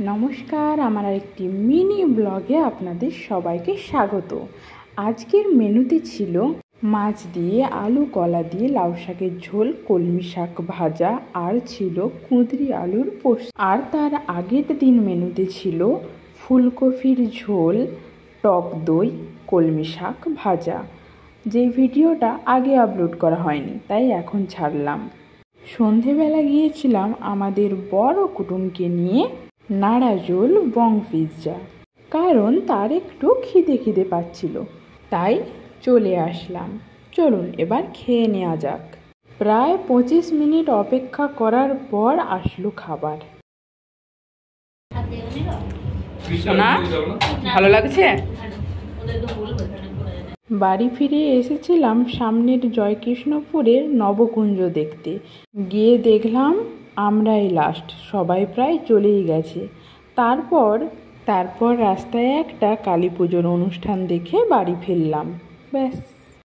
নমস্কার, আমার আরেকটি মিনি ব্লগে আপনাদের সবাইকে স্বাগত। আজকের মেনুতে ছিল মাছ দিয়ে আলু কলা দিয়ে লাউ শাকের ঝোল, কলমি শাক ভাজা, আর ছিল কুঁদরি আলুর পোস্ত। আর তার আগের দিন মেনুতে ছিল ফুলকপির ঝোল, টক দই, কলমি শাক ভাজা। যে ভিডিওটা আগে আপলোড করা হয়নি, তাই এখন ছাড়লাম। সন্ধেবেলা গিয়েছিলাম আমাদের বড় কুটুমকে নিয়ে নাড়াজোল বং পিৎজা, কারণ তার একটু খিদে পাচ্ছিল, তাই চলে আসলাম। চলুন এবার খেয়ে নেওয়া যাক। প্রায় 25 মিনিট অপেক্ষা করার পর আসলো খাবার। না ভালো লাগছে। বাড়ি ফিরে এসেছিলাম সামনের জয়কৃষ্ণপুরের নবকুঞ্জ দেখতে। গিয়ে দেখলাম আমরাই লাস্ট, সবাই প্রায় চলেই গেছে। তারপর রাস্তায় একটা কালী পুজোর অনুষ্ঠান দেখে বাড়ি ফিরলাম। ব্যাস।